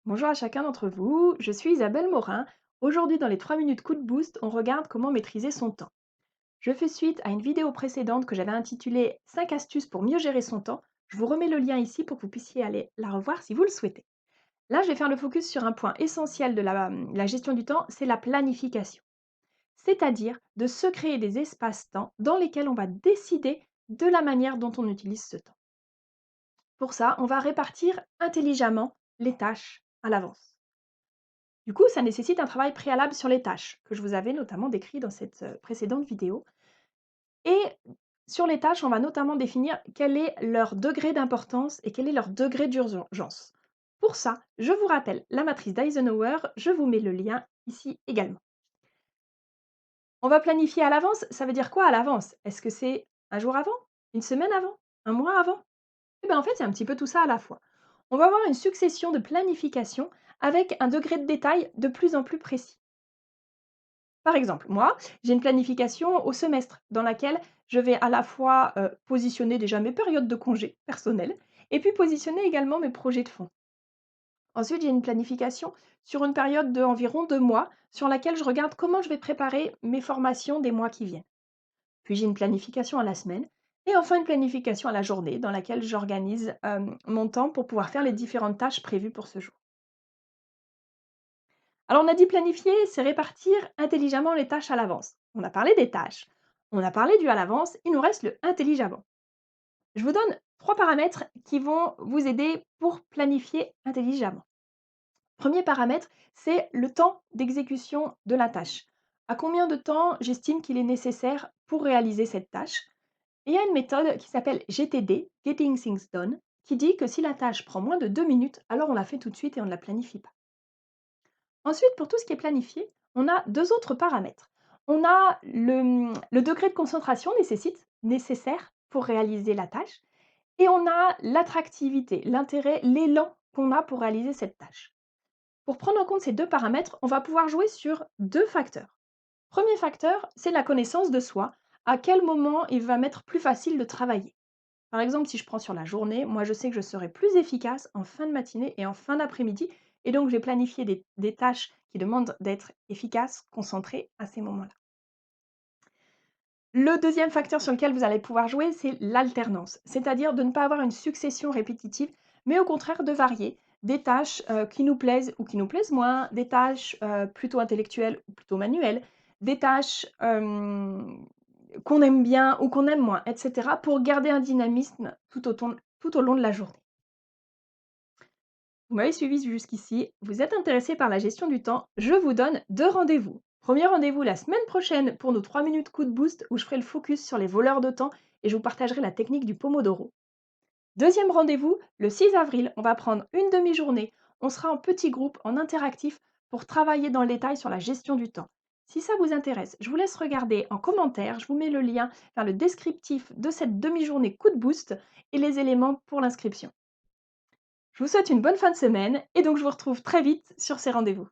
Bonjour à chacun d'entre vous, je suis Isabelle Morin. Aujourd'hui, dans les 3 minutes coup de boost, on regarde comment maîtriser son temps. Je fais suite à une vidéo précédente que j'avais intitulée 5 astuces pour mieux gérer son temps. Je vous remets le lien ici pour que vous puissiez aller la revoir si vous le souhaitez. Là, je vais faire le focus sur un point essentiel de la gestion du temps, c'est la planification. C'est-à-dire de se créer des espaces-temps dans lesquels on va décider de la manière dont on utilise ce temps. Pour ça, on va répartir intelligemment les tâches à l'avance. Du coup, ça nécessite un travail préalable sur les tâches, que je vous avais notamment décrit dans cette précédente vidéo. Et sur les tâches, on va notamment définir quel est leur degré d'importance et quel est leur degré d'urgence. Pour ça, je vous rappelle la matrice d'Eisenhower, je vous mets le lien ici également. On va planifier à l'avance, ça veut dire quoi à l'avance? Est-ce que c'est un jour avant? Une semaine avant? Un mois avant? Eh bien, en fait, c'est un petit peu tout ça à la fois. On va avoir une succession de planifications avec un degré de détail de plus en plus précis. Par exemple, moi, j'ai une planification au semestre dans laquelle je vais à la fois, positionner déjà mes périodes de congés personnels et puis positionner également mes projets de fond. Ensuite, j'ai une planification sur une période d'environ 2 mois sur laquelle je regarde comment je vais préparer mes formations des mois qui viennent. Puis j'ai une planification à la semaine et enfin une planification à la journée dans laquelle j'organise, mon temps pour pouvoir faire les différentes tâches prévues pour ce jour. Alors on a dit planifier, c'est répartir intelligemment les tâches à l'avance. On a parlé des tâches, on a parlé du à l'avance, il nous reste le intelligemment. Je vous donne 3 paramètres qui vont vous aider pour planifier intelligemment. Premier paramètre, c'est le temps d'exécution de la tâche. À combien de temps j'estime qu'il est nécessaire pour réaliser cette tâche? Et il y a une méthode qui s'appelle GTD, Getting Things Done, qui dit que si la tâche prend moins de 2 minutes, alors on la fait tout de suite et on ne la planifie pas. Ensuite, pour tout ce qui est planifié, on a 2 autres paramètres. On a le degré de concentration nécessaire pour réaliser la tâche et on a l'attractivité, l'intérêt, l'élan qu'on a pour réaliser cette tâche. Pour prendre en compte ces 2 paramètres, on va pouvoir jouer sur 2 facteurs. Premier facteur, c'est la connaissance de soi. À quel moment il va m'être plus facile de travailler? Par exemple, si je prends sur la journée, moi je sais que je serai plus efficace en fin de matinée et en fin d'après-midi, et donc je vais planifier des tâches qui demandent d'être efficaces, concentrées à ces moments-là. Le deuxième facteur sur lequel vous allez pouvoir jouer, c'est l'alternance, c'est-à-dire de ne pas avoir une succession répétitive, mais au contraire de varier des tâches qui nous plaisent ou qui nous plaisent moins, des tâches plutôt intellectuelles ou plutôt manuelles, des tâches qu'on aime bien ou qu'on aime moins, etc., pour garder un dynamisme tout au long de la journée. Vous m'avez suivi jusqu'ici, vous êtes intéressé par la gestion du temps, je vous donne 2 rendez-vous. Premier rendez-vous la semaine prochaine pour nos 3 minutes coup de boost où je ferai le focus sur les voleurs de temps et je vous partagerai la technique du Pomodoro. Deuxième rendez-vous le 6 avril, on va prendre une demi-journée, on sera en petit groupe, en interactif pour travailler dans le détail sur la gestion du temps. Si ça vous intéresse, je vous laisse regarder en commentaire, je vous mets le lien vers le descriptif de cette demi-journée coup de boost et les éléments pour l'inscription. Je vous souhaite une bonne fin de semaine et donc je vous retrouve très vite sur ces rendez-vous.